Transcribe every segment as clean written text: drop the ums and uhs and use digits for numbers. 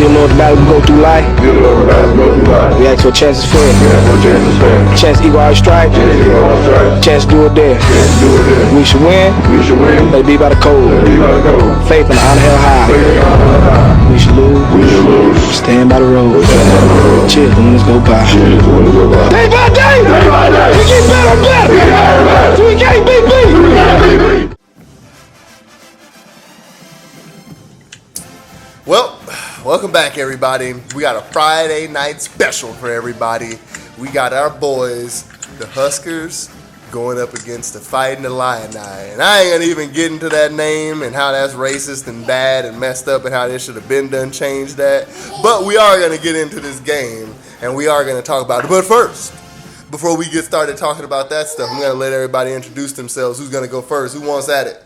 Dealing with the battle we go through life. We ask for chances fair. Chance equal our strike. Chance do it there. We should win. Let it be by the code. Faith and honor held high. We should lose. Stand by the road. Chill the winners go by. Day by day. We get better and better. We can't beat. Well, welcome back, everybody. We got a Friday night special for everybody. We got our boys, the Huskers, going up against the Fighting Illini. And I ain't gonna even get into that name and how that's racist and bad and messed up and how this should have been done, change that. But we are gonna get into this game and we are gonna talk about it. But first, before we get started talking about that stuff, I'm gonna let everybody introduce themselves. Who's gonna go first? Who wants at it?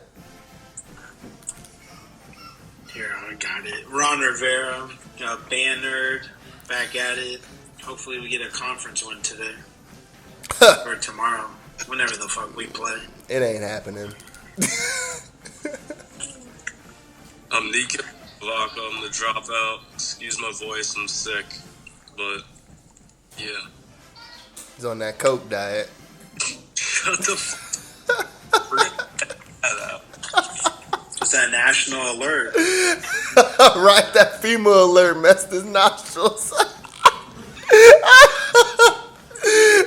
Got it. Ron Rivera, band nerd, back at it. Hopefully we get a conference win today. Or tomorrow. Whenever the fuck we play. It ain't happening. I'm Nika. I'm the dropout. Excuse my voice, I'm sick. But, yeah. He's on that Coke diet. Shut the fuck up. It's that national alert. Right, that female alert messed his nostrils.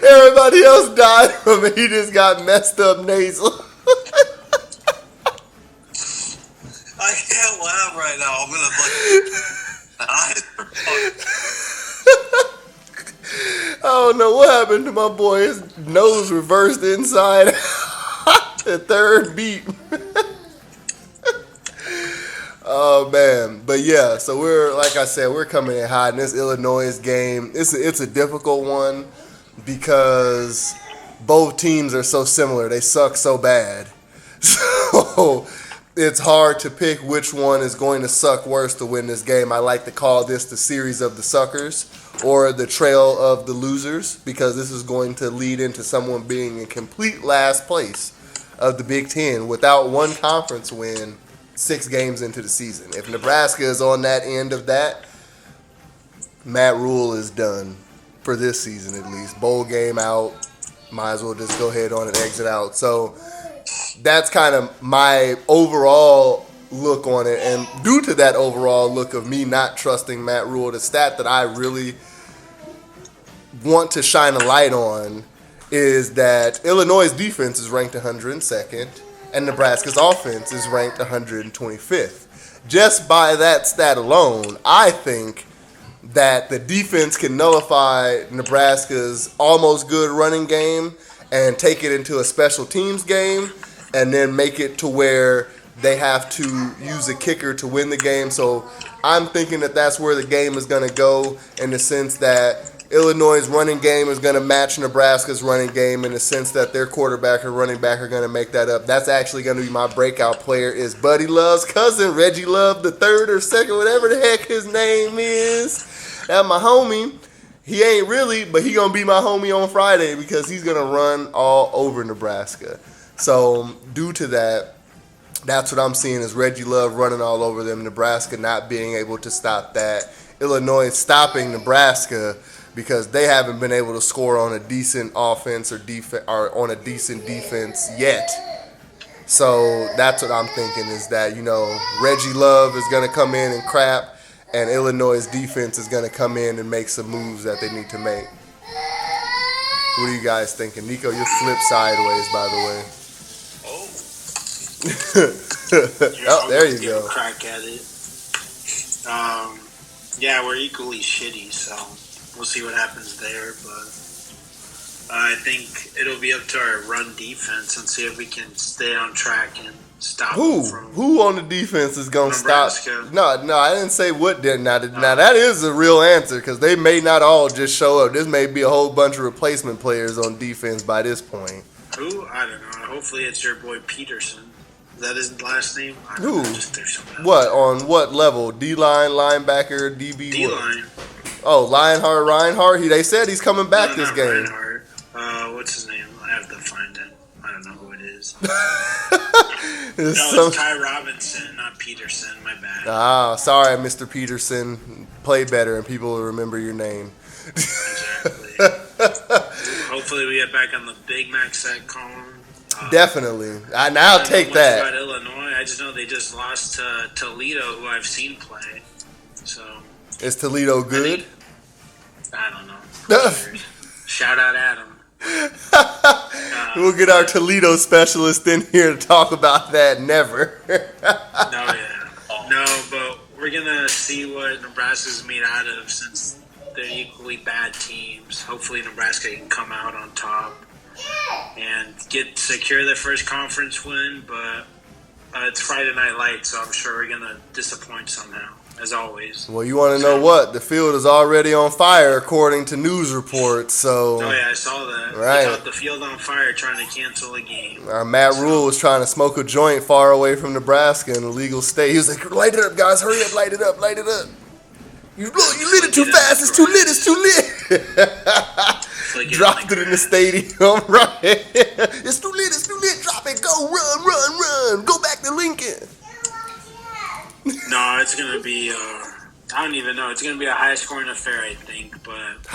Everybody else died from it. He just got messed up nasal. I can't laugh right now. I'm gonna I don't know what happened to my boy. His nose reversed inside. The third beat. Oh man, but yeah. So we're coming in hot in this Illinois game. It's a difficult one because both teams are so similar. They suck so bad, so it's hard to pick which one is going to suck worse to win this game. I like to call this the series of the suckers or the trail of the losers because this is going to lead into someone being in complete last place of the Big Ten without one conference win 6 games into the season. If Nebraska is on that end of that, Matt Rule is done for this season at least. Bowl game out. Might as well just go ahead on and exit out. So that's kind of my overall look on it. And due to that overall look of me not trusting Matt Rule, the stat that I really want to shine a light on is that Illinois' defense is ranked 102nd. And Nebraska's offense is ranked 125th. Just by that stat alone, I think that the defense can nullify Nebraska's almost good running game and take it into a special teams game and then make it to where they have to use a kicker to win the game. So I'm thinking that that's where the game is going to go in the sense that Illinois' running game is going to match Nebraska's running game in the sense that their quarterback and running back are going to make that up. That's actually going to be my breakout player is Buddy Love's cousin, Reggie Love, the third or second, whatever the heck his name is. That's my homie. He ain't really, but he going to be my homie on Friday because he's going to run all over Nebraska. So due to that, that's what I'm seeing is Reggie Love running all over them, Nebraska not being able to stop that, Illinois stopping Nebraska because they haven't been able to score on a decent offense or on a decent defense yet. So that's what I'm thinking is that, Reggie Love is going to come in and crap, and Illinois' defense is going to come in and make some moves that they need to make. What are you guys thinking? Nico, you're flipped sideways, by the way. Oh, there you go. Crack at it. Yeah, we're equally shitty, so we'll see what happens there, but I think it'll be up to our run defense and see if we can stay on track and stop them from Who on the defense is going to stop? No, I didn't say what did. Now that is a real answer because they may not all just show up. This may be a whole bunch of replacement players on defense by this point. Who? I don't know. Hopefully it's your boy Peterson. Is that his last name? Who? What? On what level? D-line, linebacker, DB? D-line. Oh, Reinhardt. They said he's coming back this game. Reinhardt. What's his name? I have to find him. I don't know who it is. It's Ty Robinson, not Peterson. My bad. Sorry, Mr. Peterson. play better, and people will remember your name. Exactly. Hopefully we get back on the Big Mac set column. Definitely. I'll take that. About Illinois, I just know they just lost to Toledo, who I've seen play. So is Toledo good? I don't know. Shout out Adam. We'll get our Toledo specialist in here to talk about that. Never. No, but we're gonna see what Nebraska's made out of, since they're equally bad teams. Hopefully Nebraska can come out on top and secure their first conference win, but it's Friday Night Lights, so I'm sure we're going to disappoint somehow, as always. Well, you want to know what? The field is already on fire, according to news reports, so... Oh, yeah, I saw that. Right. They caught the field on fire trying to cancel a game. Our Matt Rule was trying to smoke a joint far away from Nebraska in a legal state. He was like, light it up, guys, hurry up, light it up, light it up. You lit it too fast, it's too lit. Like dropped it in the stadium, right? It's too lit, drop it, go, run, go back to Lincoln. No, it's going to be, I don't even know, it's going to be a high-scoring affair, I think, but...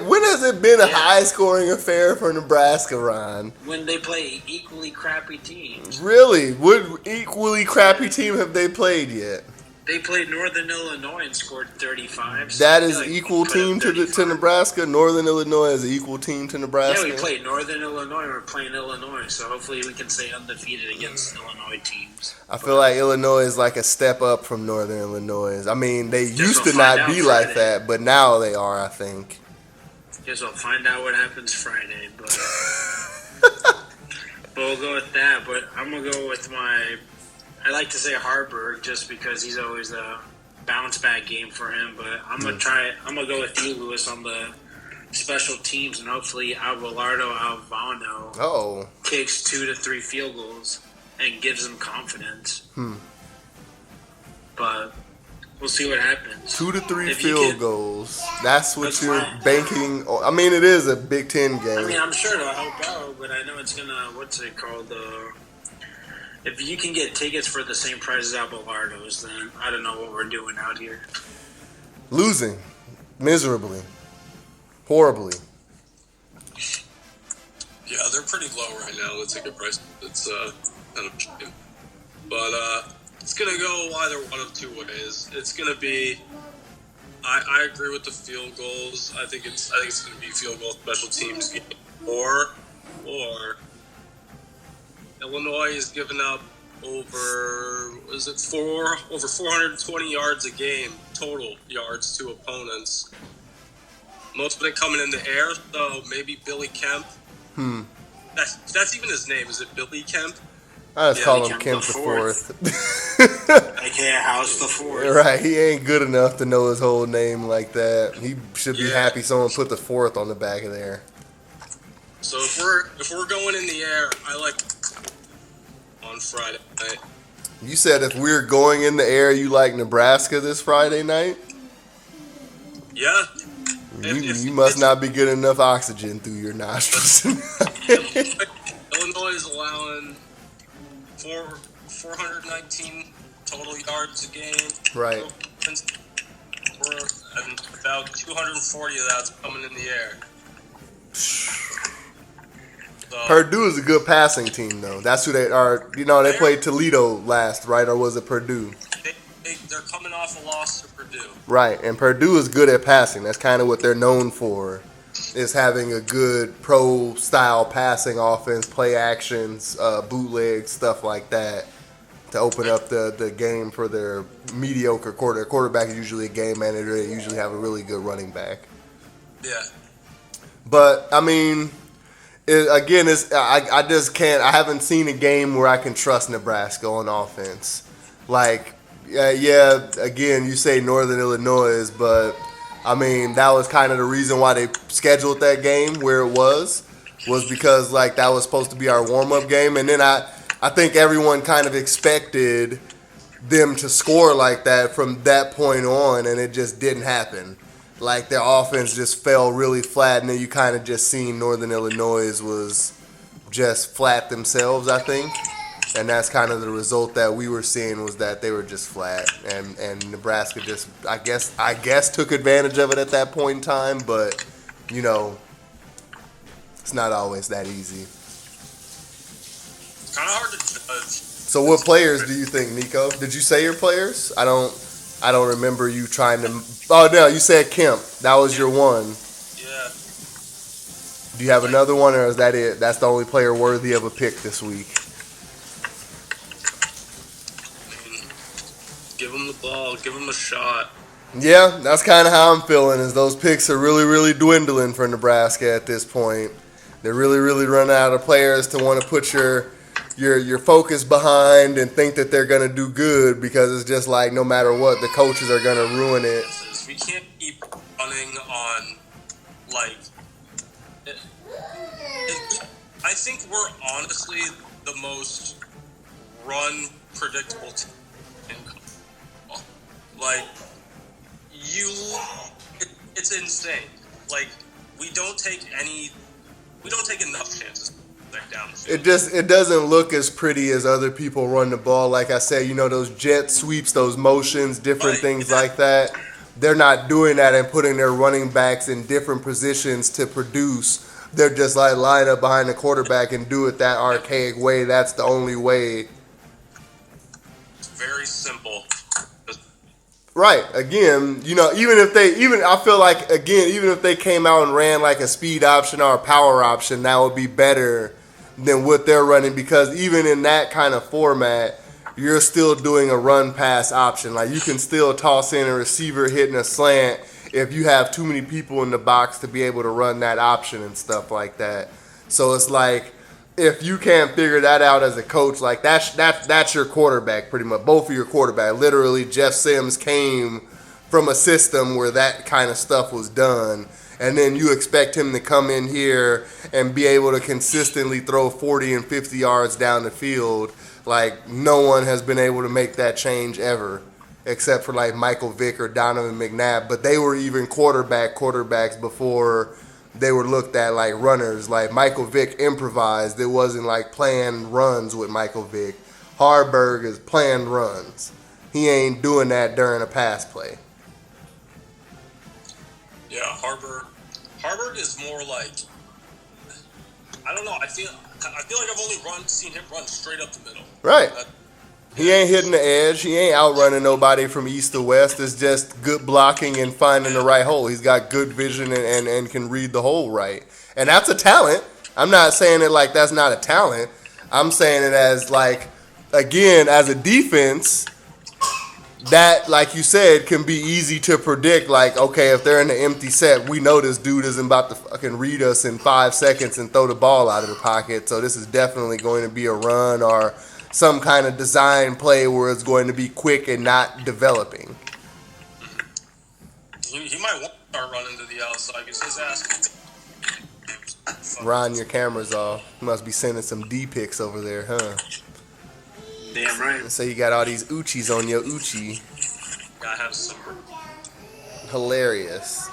When has it been a high-scoring affair for Nebraska, Ron? When they play equally crappy teams. Really? What equally crappy team have they played yet? They played Northern Illinois and scored 35. So that is equal team to Nebraska? Northern Illinois is an equal team to Nebraska? Yeah, we played Northern Illinois. We're playing Illinois, so hopefully we can stay undefeated against Illinois teams. I feel like Illinois is like a step up from Northern Illinois. I mean, they used to not be like that, but now they are, I think. Guess we'll find out what happens Friday, but we'll go with that. But I'm going to go with I like to say Harburg just because he's always a bounce back game for him, but I'm gonna go with you, Lewis, on the special teams, and hopefully Abelardo Alvano kicks 2 to 3 field goals and gives them confidence. But we'll see what happens. 2 to 3 field goals. That's what you're banking on. I mean, it is a Big Ten game. I mean, I'm sure it'll help out, but I know it's gonna, if you can get tickets for the same price as Abelardo's, then I don't know what we're doing out here. Losing. Miserably. Horribly. Yeah, they're pretty low right now. The ticket price, it's kind of cheap. But it's going to go either one of two ways. It's going to be, I agree with the field goals. I think it's going to be field goal special teams game. Or Illinois is giving up over 420 yards a game, total yards to opponents. Most of it coming in the air, so maybe Billy Kemp. That's even his name. Is it Billy Kemp? I just call him Kemp the Fourth. AKA House the Fourth. Right, he ain't good enough to know his whole name like that. He should be happy someone put the fourth on the back of there. So if we're going in the air, I like on Friday night. You said if we're going in the air, you like Nebraska this Friday night? Yeah. You must not be getting enough oxygen through your nostrils. Illinois is allowing 419 total yards a game. Right. And about 240 of that's coming in the air. So, Purdue is a good passing team, though. That's who they are. You know, they played Toledo last, right? Or was it Purdue? They're coming off a loss to Purdue. Right, and Purdue is good at passing. That's kind of what they're known for, is having a good pro-style passing offense, play actions, bootlegs, stuff like that, to open up the game for their mediocre quarterback. Their quarterback is usually a game manager. They usually have a really good running back. Yeah. But, I mean... I just can't. I haven't seen a game where I can trust Nebraska on offense. Like, again, you say Northern Illinois, but I mean that was kind of the reason why they scheduled that game where it was because like that was supposed to be our warm up game, and then I think everyone kind of expected them to score like that from that point on, and it just didn't happen. Like, their offense just fell really flat, and then you kind of just seen Northern Illinois was just flat themselves, I think. And that's kind of the result that we were seeing, was that they were just flat, and Nebraska just, I guess took advantage of it at that point in time, but, you know, it's not always that easy. Kind of hard to judge. So what players do you think, Nico? Did you say your players? I don't remember you trying to. Oh no, you said Kemp. That was your one. Yeah. Do you have another one, or is that it? That's the only player worthy of a pick this week. Give him the ball. Give him a shot. Yeah, that's kind of how I'm feeling. Is those picks are really, really dwindling for Nebraska at this point. They're really, really running out of players to want to put your focus behind and think that they're going to do good, because it's just like no matter what, the coaches are going to ruin it. We can't keep running on, like, I think we're honestly the most run predictable team in college. Like, it's insane. Like, we don't take enough chances. Down the field. It doesn't look as pretty as other people run the ball. Like I said, you know, those jet sweeps, those motions, different things like that. They're not doing that and putting their running backs in different positions to produce. They're just like line up behind the quarterback and do it that archaic way. That's the only way. It's very simple. Right. Again, you know, I feel like, again, even if they came out and ran like a speed option or a power option, that would be better than what they're running, because even in that kind of format, you're still doing a run pass option. Like, you can still toss in a receiver hitting a slant if you have too many people in the box to be able to run that option and stuff like that. So it's like, if you can't figure that out as a coach, like that's your quarterback pretty much. Both of your quarterback. Literally, Jeff Sims came from a system where that kind of stuff was done. And then you expect him to come in here and be able to consistently throw 40 and 50 yards down the field. Like, no one has been able to make that change ever, except for like Michael Vick or Donovan McNabb. But they were even quarterbacks before they were looked at like runners. Like, Michael Vick improvised. It wasn't like planned runs with Michael Vick. Harburg is planned runs. He ain't doing that during a pass play. Yeah, Harburg is more like, I don't know. I feel like I've only seen him run straight up the middle. Right. He ain't hitting the edge. He ain't outrunning nobody from east to west. It's just good blocking and finding the right hole. He's got good vision and can read the hole right. And that's a talent. I'm not saying it like that's not a talent. I'm saying it as, like, again, as a defense, that, like you said, can be easy to predict. Like, okay, if they're in the empty set, we know this dude isn't about to fucking read us in 5 seconds and throw the ball out of the pocket. So this is definitely going to be a run or some kind of design play where it's going to be quick and not developing. He might want to start running to the outside because his ass. Ron, your camera's off. You must be sending some D pics over there, huh? Damn right. So you got all these Uchis on your Uchi. Gotta have some. Hilarious.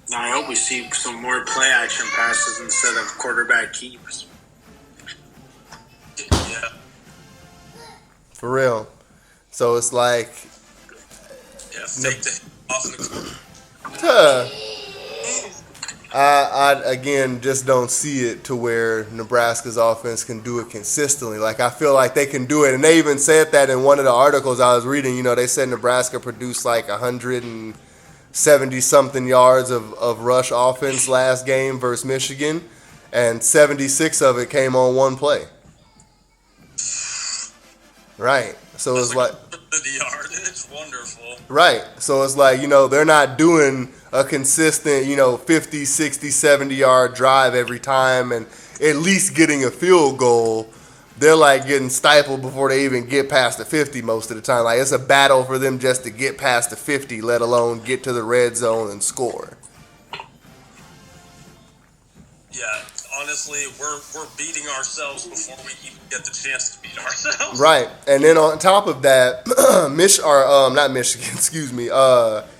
Now I hope we see some more play action passes instead of quarterback keeps. Yeah. For real. So it's like, Yeah, fake the off in the corner. huh. I again just don't see it to where Nebraska's offense can do it consistently. Like, I feel like they can do it, and they even said that in one of the articles I was reading. You know, they said Nebraska produced like 170 something yards of rush offense last game versus Michigan, and 76 of it came on one play. Right. So it's like the yardage, wonderful. Right. So it's like, you know, they're not doing a consistent, you know, 50, 60, 70-yard drive every time and at least getting a field goal. They're like getting stifled before they even get past the 50 most of the time. Like, it's a battle for them just to get past the 50, let alone get to the red zone and score. Yeah, honestly, we're beating ourselves before we even get the chance to beat ourselves. Right. And then on top of that,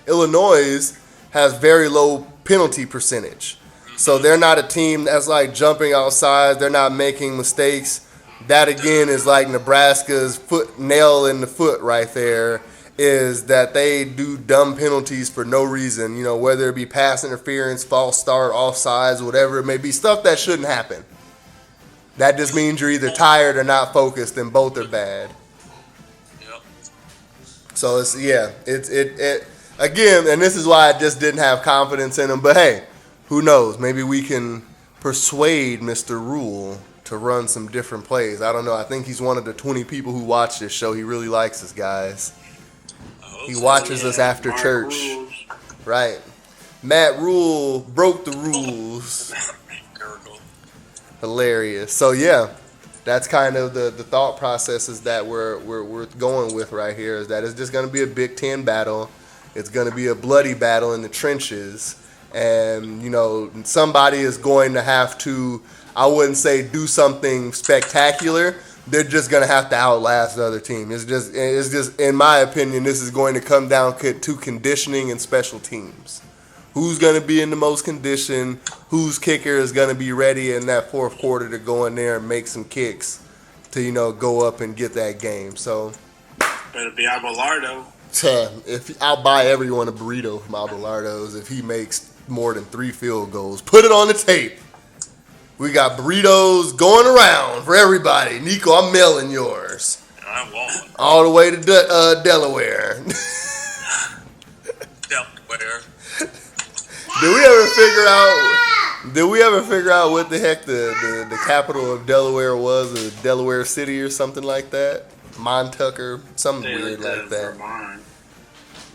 Illinois has very low penalty percentage. So they're not a team that's like jumping outside. They're not making mistakes. that again is like Nebraska's nail in the foot right there, is that they do dumb penalties for no reason, you know, whether it be pass interference, false start, offsides, whatever it may be, stuff that shouldn't happen. That just means you're either tired or not focused, and both are bad. Yep. So it's again, and this is why I just didn't have confidence in him. But hey, who knows? Maybe we can persuade Mr. Rule to run some different plays. I don't know. I think he's one of the 20 people who watch this show. He really likes us, guys. He watches us after church. Rules. Right. Matt Rule broke the rules. Hilarious. So yeah, that's kind of the thought processes that we're going with right here, is that it's just going to be a Big Ten battle. It's going to be a bloody battle in the trenches. And, you know, somebody is going to have to, I wouldn't say do something spectacular. They're just going to have to outlast the other team. It's just, in my opinion, this is going to come down to conditioning and special teams. Who's going to be in the most condition? Whose kicker is going to be ready in that fourth quarter to go in there and make some kicks to, you know, go up and get that game. So, Better be Abelardo. if I'll buy everyone a burrito from Abelardo's if he makes more than 3 field goals. Put it on the tape. We got burritos going around for everybody. Nico, I'm mailing yours. I won't. All the way to Delaware. Delaware. Did we ever figure out what the heck the capital of Delaware was, or Delaware City or something like that? Montucker, something weird like that. Vermont.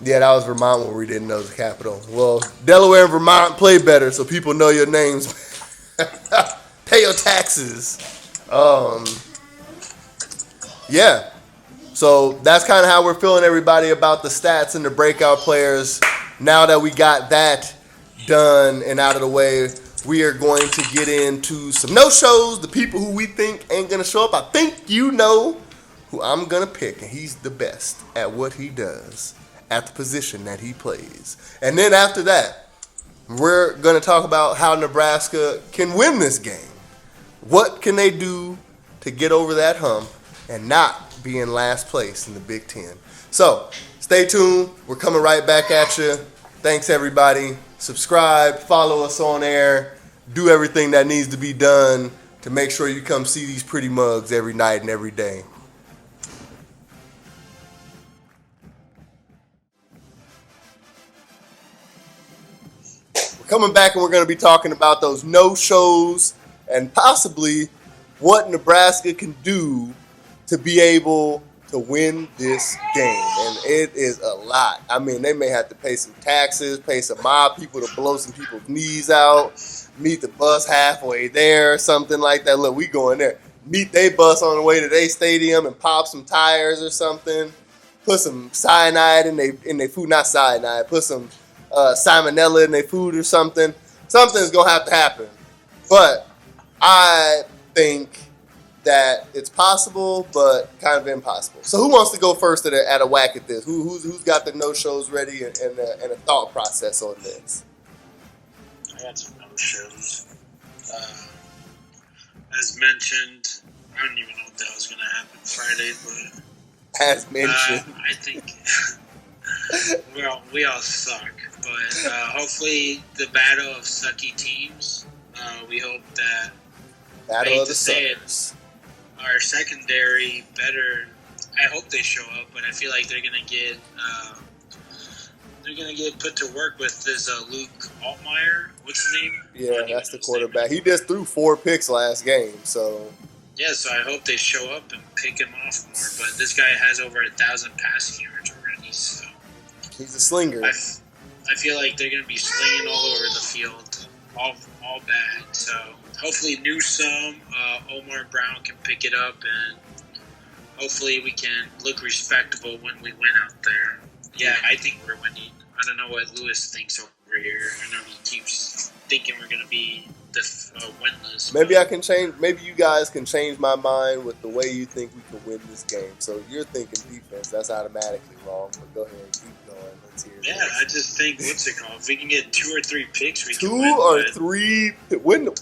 Yeah, that was Vermont where we didn't know the capital. Well, Delaware and Vermont play better, so people know your names. Pay your taxes. Yeah. So that's kind of how we're feeling, everybody, about the stats and the breakout players. Now that we got that done and out of the way, we are going to get into some no-shows, the people who we think ain't going to show up. I think you know who I'm going to pick, and he's the best at what he does at the position that he plays. And then after that, we're going to talk about how Nebraska can win this game. What can they do to get over that hump and not be in last place in the Big Ten? So stay tuned. We're coming right back at you. Thanks, everybody. Subscribe, follow us on air, do everything that needs to be done to make sure you come see these pretty mugs every night and every day. We're coming back and we're going to be talking about those no-shows and possibly what Nebraska can do to be able to win this game. And it is a lot. I mean, they may have to pay some taxes, pay some mob people to blow some people's knees out, meet the bus halfway there, something like that. Look, we going there. Meet they bus on the way to their stadium and pop some tires or something. Put some cyanide in they food, not cyanide. Put some salmonella in their food or something. Something's going to have to happen. But I think that it's possible, but kind of impossible. So who wants to go first at a whack at this? Who's got the no-shows ready and a thought process on this? I got some no-shows. As mentioned, I don't even know what the hell's going to happen Friday, but as mentioned, I think we all suck. But hopefully the battle of sucky teams, we hope that battle of the suckers. Our secondary better. I hope they show up, but I feel like they're gonna get put to work with this Luke Altmaier. What's his name? Yeah, that's the quarterback. He just threw 4 picks last game, so. Yeah, so I hope they show up and pick him off more. But this guy has over 1,000 passing yards already, so. He's a slinger. I feel like they're gonna be slinging all over the field, all bad. So. Hopefully Newsome, Omar Brown can pick it up, and hopefully we can look respectable when we win out there. Yeah, I think we're winning. I don't know what Lewis thinks over here. I know he keeps thinking we're going to be winless. Maybe I can change. Maybe you guys can change my mind with the way you think we can win this game. So you're thinking defense. That's automatically wrong. But go ahead, keep going. Let's hear it. Yeah, I just think, what's it called? If we can get 2 or 3 picks, we can 2 win. or 3 win.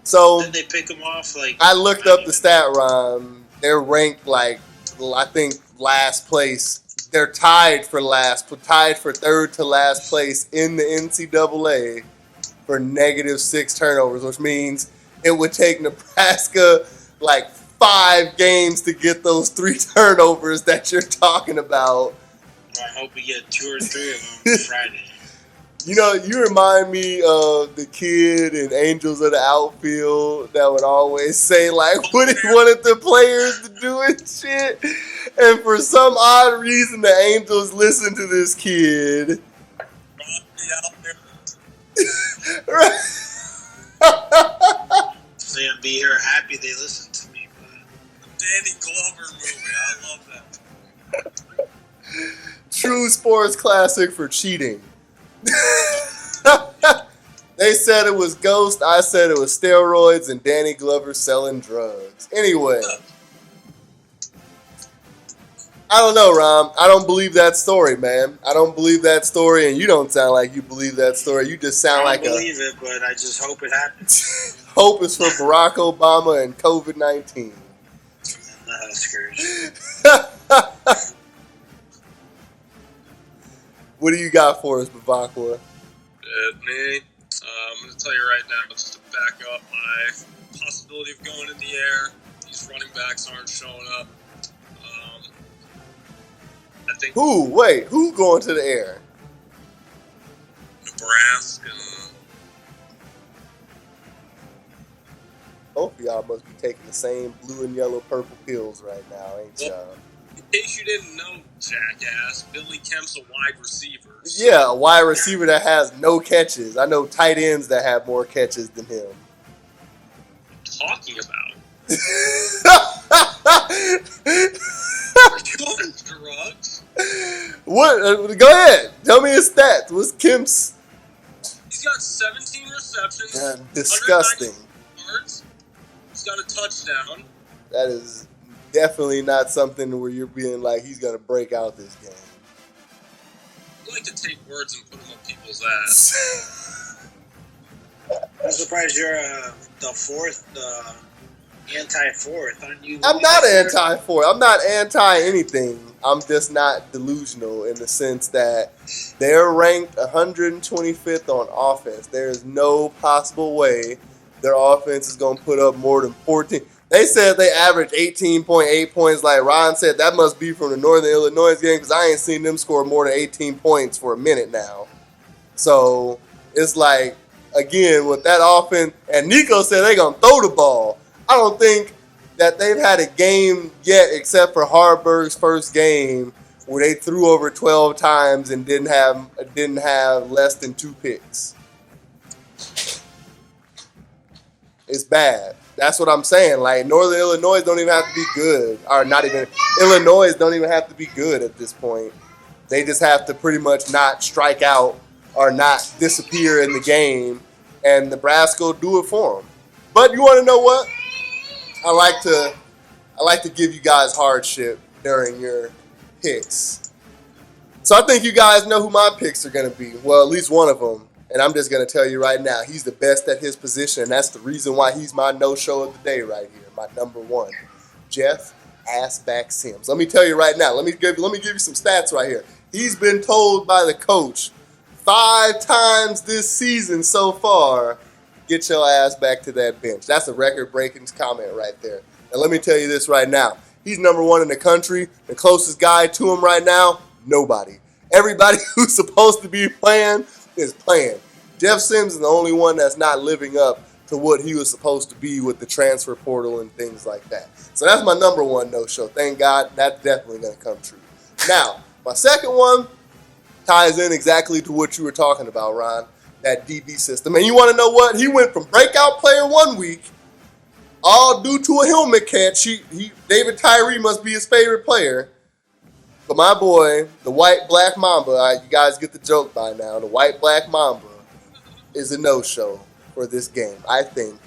So did they pick them off? Like I looked up the stat, Ron. They're ranked like I think last place. They're tied for third to last place in the NCAA for -6 turnovers, which means it would take Nebraska like 5 games to get those 3 turnovers that you're talking about. I hope we get 2 or 3 of them Friday. You know, you remind me of the kid in Angels of the Outfield that would always say, like, what he wanted the players to do and shit. And for some odd reason, the Angels listened to this kid. Right. They'll be here happy they listened to me. But Danny Glover movie. I love that. True sports classic for cheating. They said it was Ghost. I said it was steroids and Danny Glover selling drugs. Anyway, I don't know, Rom. I don't believe that story, man. I don't believe that story, and you don't sound like you believe that story. You just sound like I don't believe it, but I just hope it happens. Hope is for Barack Obama and COVID-19. Skers. What do you got for us, Bavakwa? Me, I'm going to tell you right now, just to back up my possibility of going in the air. These running backs aren't showing up. I think Who? Wait, who going to the air? Nebraska. Both of y'all must be taking the same blue and yellow purple pills right now, ain't y'all? In case you didn't know, jackass, Billy Kemp's a wide receiver. Yeah, a wide receiver that has no catches. I know tight ends that have more catches than him. Talking about? Are you on drugs? What? Go ahead. Tell me his stats. What's Kemp's? He's got 17 receptions. Disgusting. 190 yards. He's got a touchdown. That is definitely not something where you're being like, he's going to break out this game. I like to take words and put them up people's ass. I'm surprised you're the anti-fourth, aren't you? I'm not anti-4. I'm not anti-anything. I'm just not delusional in the sense that they're ranked 125th on offense. There is no possible way their offense is going to put up more than 14. They said they averaged 18.8 points. Like Ron said, that must be from the Northern Illinois game because I ain't seen them score more than 18 points for a minute now. So it's like, again, with that offense, and Nico said they're going to throw the ball. I don't think that they've had a game yet except for Harburg's first game where they threw over 12 times and didn't have less than 2 picks. It's bad. That's what I'm saying. Like, Northern Illinois don't even have to be good. Or not even, Illinois don't even have to be good at this point. They just have to pretty much not strike out or not disappear in the game, and Nebraska will do it for them. But you want to know what? I like to give you guys hardship during your picks. So I think you guys know who my picks are going to be. Well, at least one of them. And I'm just going to tell you right now, he's the best at his position. And that's the reason why he's my no-show of the day right here, my number one. Jeff Assback Sims. Let me tell you right now. Let me give you some stats right here. He's been told by the coach 5 times this season so far, get your ass back to that bench. That's a record-breaking comment right there. And let me tell you this right now. He's number 1 in the country. The closest guy to him right now, nobody. Everybody who's supposed to be playing is playing. Jeff Sims is the only one that's not living up to what he was supposed to be with the transfer portal and things like that. So that's my number 1 no-show. Thank God that's definitely going to come true. Now, my second one ties in exactly to what you were talking about, Ron, that DB system. And you want to know what? He went from breakout player 1 week, all due to a helmet catch. David Tyree must be his favorite player. But my boy, the white black mamba, you guys get the joke by now, the white black mamba is a no-show for this game. I think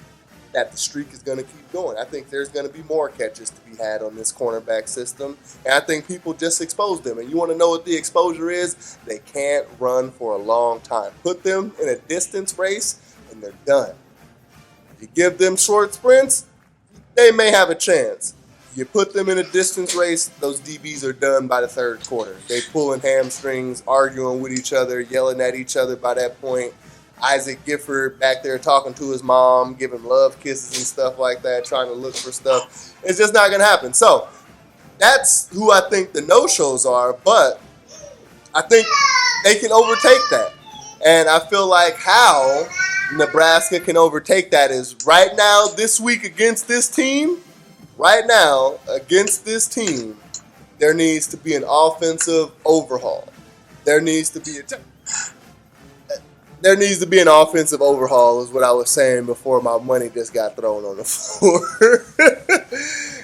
that the streak is going to keep going. I think there's going to be more catches to be had on this cornerback system. And I think people just expose them. And you want to know what the exposure is? They can't run for a long time. Put them in a distance race, and they're done. You give them short sprints, they may have a chance. You put them in a distance race, those DBs are done by the third quarter. They pulling hamstrings, arguing with each other, yelling at each other by that point. Isaac Gifford back there talking to his mom, giving love kisses and stuff like that, trying to look for stuff. It's just not going to happen. So that's who I think the no-shows are, but I think they can overtake that. And I feel like how Nebraska can overtake that is right now, this week against this team, there needs to be an offensive overhaul. There needs to be an offensive overhaul is what I was saying before my money just got thrown on the floor.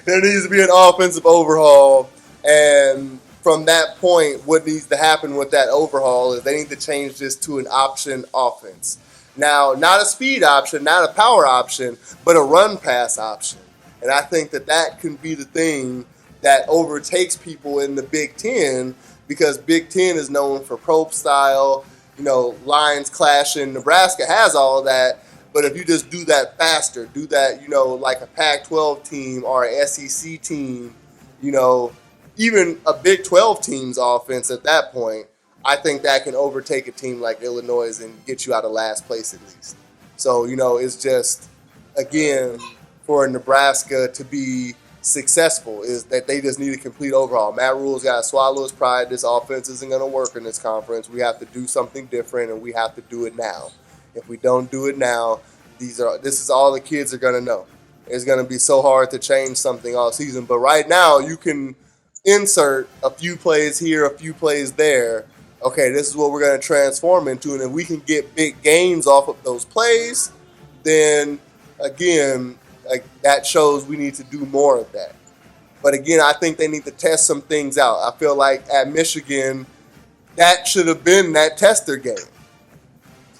There needs to be an offensive overhaul. And from that point, what needs to happen with that overhaul is they need to change this to an option offense. Now, not a speed option, not a power option, but a run pass option. And I think that can be the thing that overtakes people in the Big Ten, because Big Ten is known for probe style, lines clashing. Nebraska has all of that, but if you just do that faster, do that, like a Pac-12 team or an SEC team, even a Big 12 team's offense at that point, I think that can overtake a team like Illinois and get you out of last place at least. So, it's just, again, for Nebraska to be successful is that they just need a complete overhaul. Matt Rule's got to swallow his pride. This offense isn't going to work in this conference. We have to do something different, and we have to do it now. If we don't do it now, this is all the kids are going to know. It's going to be so hard to change something all season. But right now, you can insert a few plays here, a few plays there. Okay, this is what we're going to transform into. And if we can get big gains off of those plays, then, again, that shows we need to do more of that. But again, I think they need to test some things out. I feel like at Michigan, that should have been that tester game.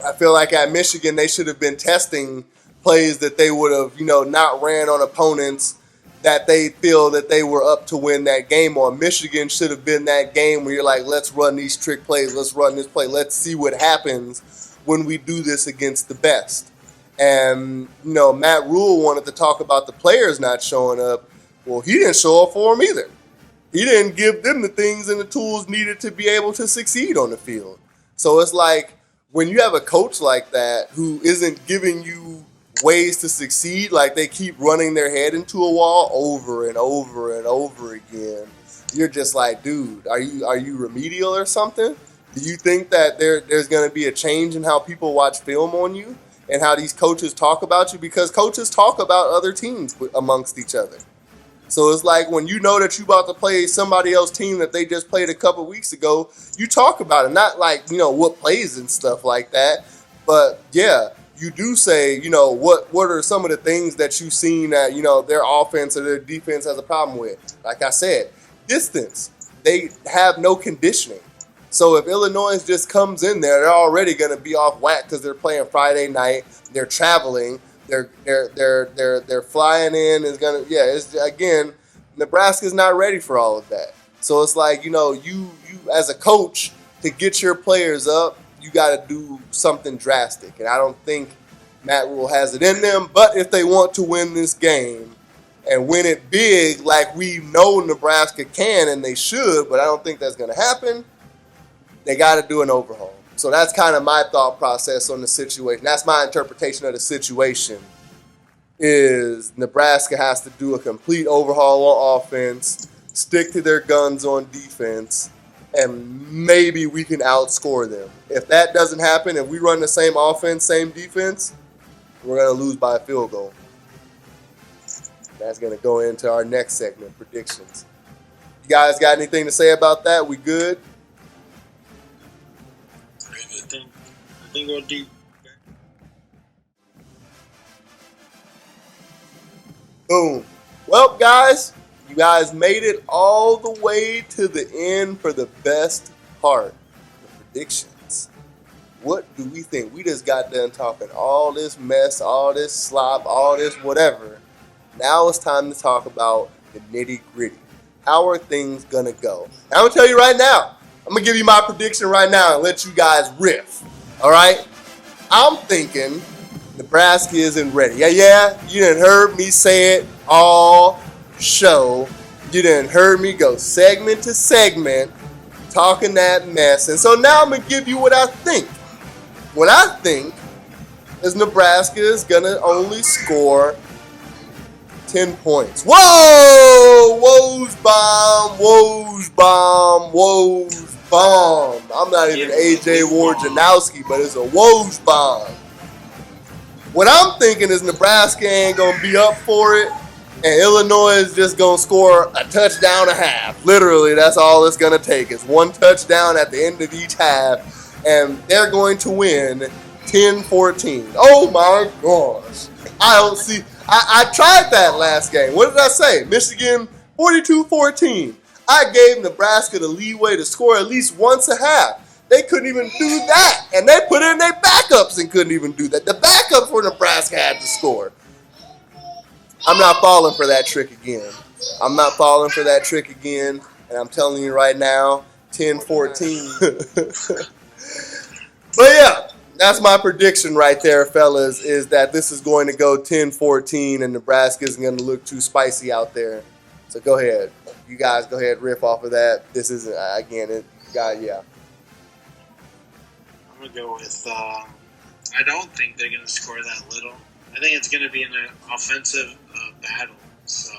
I feel like at Michigan, they should have been testing plays that they would have, not ran on opponents that they feel that they were up to win that game on. Michigan should have been that game where you're like, let's run these trick plays, let's run this play, let's see what happens when we do this against the best. And, Matt Rule wanted to talk about the players not showing up. Well, he didn't show up for them either. He didn't give them the things and the tools needed to be able to succeed on the field. So it's like when you have a coach like that who isn't giving you ways to succeed, like they keep running their head into a wall over and over and over again, you're just like, dude, are you remedial or something? Do you think that there's going to be a change in how people watch film on you? And how these coaches talk about you, because coaches talk about other teams amongst each other. So it's like when you know that you're about to play somebody else's team that they just played a couple weeks ago, you talk about it. Not like, what plays and stuff like that. But, yeah, you do say, what are some of the things that you've seen that, their offense or their defense has a problem with. Like I said, distance. They have no conditioning. So if Illinois just comes in there, they're already going to be off whack because they're playing Friday night. They're traveling. They're flying in. It's again, Nebraska's not ready for all of that. So it's like, you as a coach, to get your players up, you got to do something drastic. And I don't think Matt Rule has it in them. But if they want to win this game and win it big, like we know Nebraska can and they should, but I don't think that's going to happen, they got to do an overhaul. So that's kind of my thought process on the situation. That's my interpretation of the situation, is Nebraska has to do a complete overhaul on offense, stick to their guns on defense, and maybe we can outscore them. If that doesn't happen, if we run the same offense, same defense, we're going to lose by a field goal. That's going to go into our next segment, predictions. You guys got anything to say about that? We good? I think we'll do. Boom. Well, guys, you guys made it all the way to the end for the best part, the predictions. What do we think? We just got done talking all this mess, all this slop, all this whatever. Now it's time to talk about the nitty-gritty. How are things going to go? And I'm going to tell you right now. I'm going to give you my prediction right now and let you guys riff. All right? I'm thinking Nebraska isn't ready. Yeah, you didn't heard me say it all show. You didn't heard me go segment to segment talking that mess. And so now I'm going to give you what I think. What I think is Nebraska is going to only score 10 points. Whoa! Woes bomb, woes bomb, woes bomb. I'm not even AJ Ward-Janowski, but it's a woes bomb. What I'm thinking is Nebraska ain't going to be up for it, and Illinois is just going to score a touchdown a half. Literally, that's all it's going to take is one touchdown at the end of each half, and they're going to win 10-14. Oh, my gosh. I don't see. I tried that last game. What did I say? Michigan 42-14. I gave Nebraska the leeway to score at least once a half. They couldn't even do that. And they put in their backups and couldn't even do that. The backups for Nebraska had to score. I'm not falling for that trick again. I'm not falling for that trick again. And I'm telling you right now, 10-14. But yeah, that's my prediction right there, fellas, is that this is going to go 10-14 and Nebraska isn't going to look too spicy out there. So go ahead. You guys go ahead, riff off of that. This isn't, again, yeah. I'm going to go with, I don't think they're going to score that little. I think it's going to be an offensive battle. So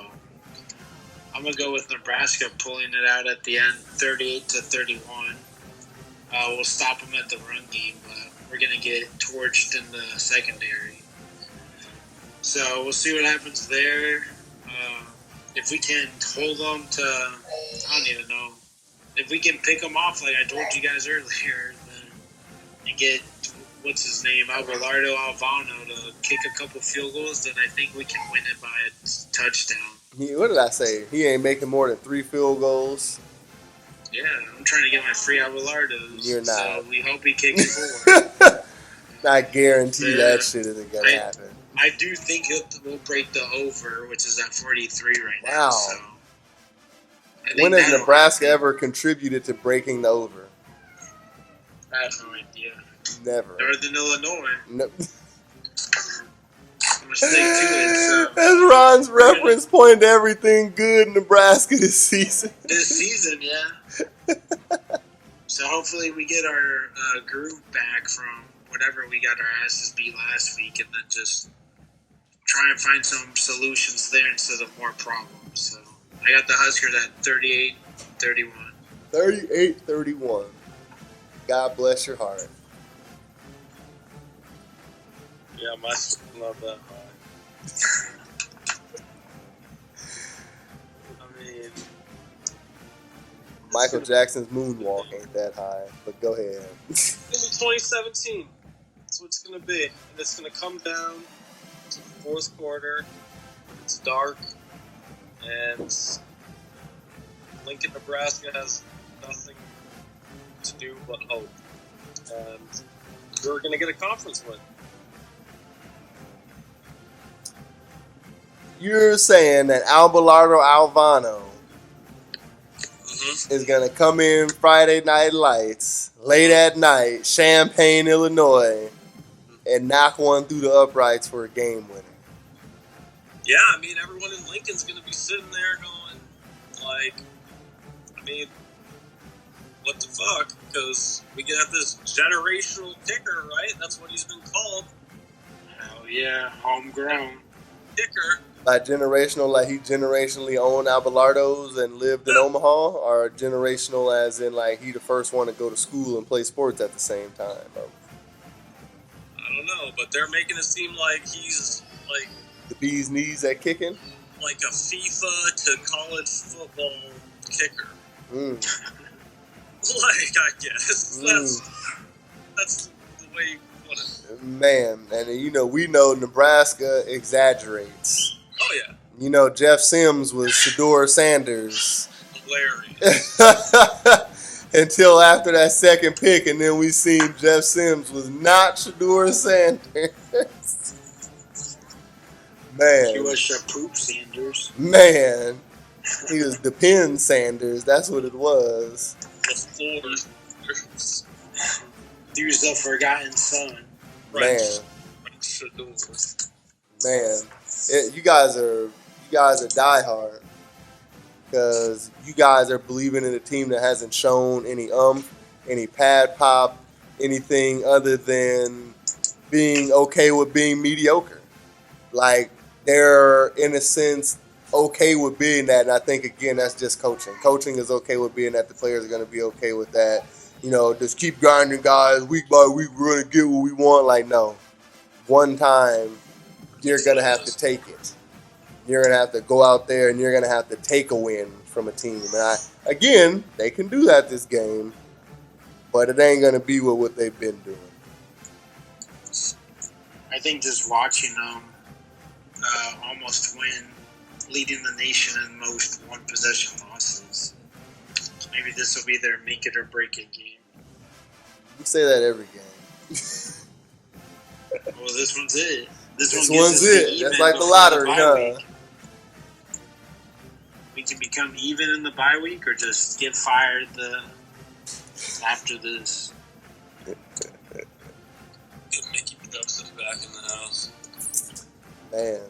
I'm going to go with Nebraska pulling it out at the end, 38-31. We'll stop them at the run game, but we're going to get torched in the secondary. So we'll see what happens there. If we can hold them to, I don't even know, if we can pick them off like I told you guys earlier, and get, what's his name, Alvarado Alvano to kick a couple field goals, then I think we can win it by a touchdown. What did I say? He ain't making more than 3 field goals. Yeah, I'm trying to get my free Abelardos. You're not. So we hope he kicks 4. I guarantee that shit isn't going to happen. I do think we'll break the over, which is at 43 right now. Wow. So when has Nebraska ever contributed to breaking the over? I have no idea. Never. Northern Illinois. No. I'm going to stick to it. So. That's Ron's reference point to everything good in Nebraska this season. This season, yeah. So hopefully we get our groove back from whatever we got our asses beat last week, and then just try and find some solutions there instead of more problems. So I got the Huskers at 38-31. 38-31. God bless your heart. Yeah, mine's not that high. I mean, Michael Jackson's moonwalk ain't that high, but go ahead. It's going to be 2017. That's what it's going to be. And it's going to come down to the fourth quarter. It's dark. And Lincoln, Nebraska has nothing to do but hope. And we're going to get a conference win. You're saying that Abelardo Alvano is going to come in Friday Night Lights, late at night, Champaign, Illinois, and knock one through the uprights for a game winner. Yeah, I mean, everyone in Lincoln's going to be sitting there going, like, I mean, what the fuck? Because we got this generational kicker, right? That's what he's been called. Hell yeah, homegrown kicker. By generational, like he generationally owned Abelardo's and lived in Omaha, or generational as in like he the first one to go to school and play sports at the same time? I don't know, but they're making it seem like he's like the bee's knees at kicking? Like a FIFA to college football kicker. Like, I guess. That's the way you put it. Man, and you know, we know Nebraska exaggerates. Oh, yeah. You know, Jeff Sims was Shedeur Sanders. Hilarious. Until after that second pick, and then we seen Jeff Sims was not Shedeur Sanders. Man. He was Shapoop Sanders. Man. He was Depend Sanders. That's what it was. The Florida Sanders. He was the forgotten son. Man. are doing this. Man, you guys are diehard because you guys are believing in a team that hasn't shown any pad pop, anything other than being okay with being mediocre. Like they're in a sense okay with being that, and I think again that's just coaching. Coaching is okay with being that. The players are going to be okay with that. You know, just keep grinding, guys. Week by week, we're going to get what we want. Like no, one time you're going to have to take it. You're going to have to go out there and you're going to have to take a win from a team. And again, they can do that this game, but it ain't going to be with what they've been doing. I think just watching them almost win, leading the nation in most one-possession losses. Maybe this will be their make it or break it game. You say that every game. Well, this one's it. This one's it. That's like the lottery, huh? We can become even in the bye week or just get fired after this. Get Mickey Joseph back in the house. Man.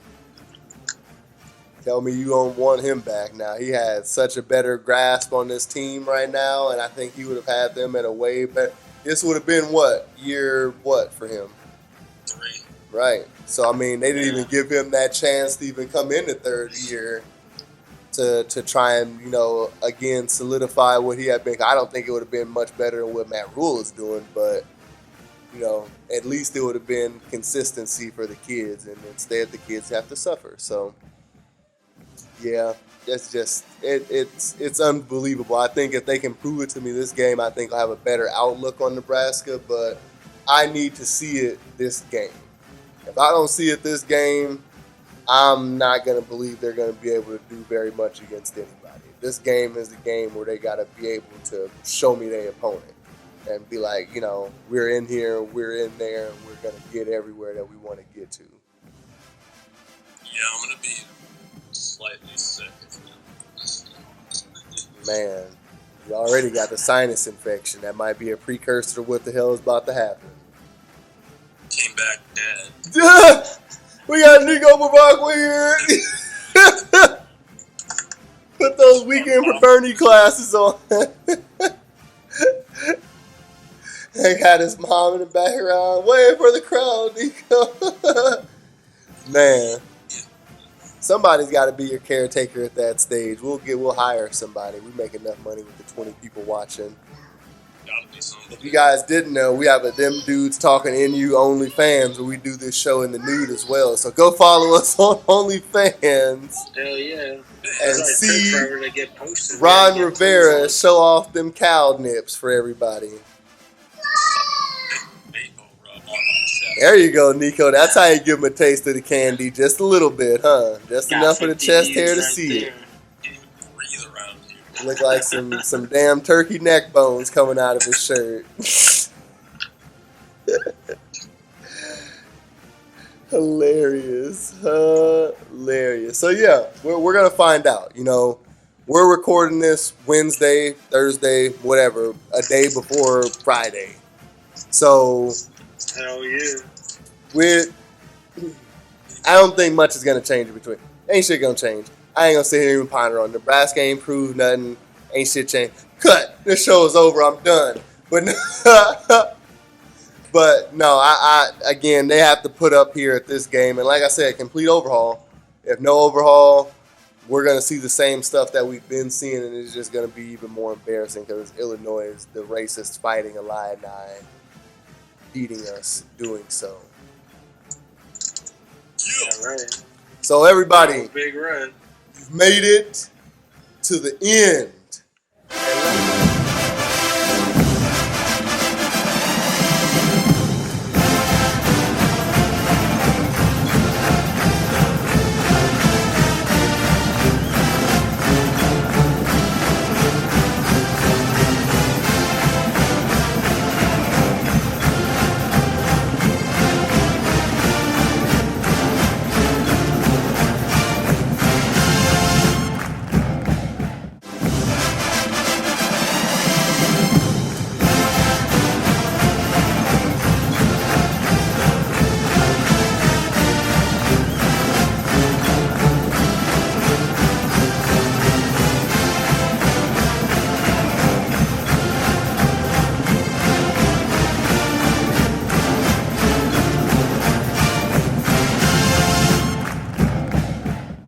Tell me you don't want him back now. He has such a better grasp on this team right now, and I think he would have had them at a way better. This would have been year for him? 3. Right. So, I mean, they didn't even give him that chance to even come in the third year to try and, again, solidify what he had been. I don't think it would have been much better than what Matt Rule is doing, but, at least it would have been consistency for the kids, and instead the kids have to suffer. So, yeah, that's just it's unbelievable. I think if they can prove it to me this game, I think I'll have a better outlook on Nebraska, but I need to see it this game. If I don't see it this game, I'm not going to believe they're going to be able to do very much against anybody. This game is the game where they got to be able to show me their opponent and be like, we're in here, we're in there, and we're going to get everywhere that we want to get to. Yeah, I'm going to be slightly sick. Man, you already got the sinus infection. That might be a precursor to what the hell is about to happen. Came back dead. We got Nico Bavakwa here. Put those weekend fraternity classes on. They got his mom in the background waiting for the crowd, Nico. Man. Somebody's got to be your caretaker at that stage. We'll hire somebody. We make enough money with the 20 people watching. Gotta be somebody. If you guys didn't know, we have a Them Dudes Talking NU OnlyFans where we do this show in the nude as well. So go follow us on OnlyFans. Hell yeah. And see Ron Rivera show off them cow nips for everybody. There you go, Nico. That's how you give him a taste of the candy. Just a little bit, huh? Just enough for the chest hair to see it. Look like some damn turkey neck bones coming out of his shirt. Hilarious. So yeah, we're gonna find out. We're recording this Wednesday, Thursday, whatever, a day before Friday. So hell yeah. I don't think much is gonna change in between. Ain't shit gonna change. I ain't gonna sit here and ponder on Nebraska ain't proved nothing. Ain't shit changed. Cut. This show is over. I'm done. But no, I again, they have to put up here at this game. And like I said, complete overhaul. If no overhaul, we're going to see the same stuff that we've been seeing, and it's just going to be even more embarrassing because Illinois is the racists fighting Illini, beating us doing so. Yeah, right. So everybody, Big Red. you've made it to the end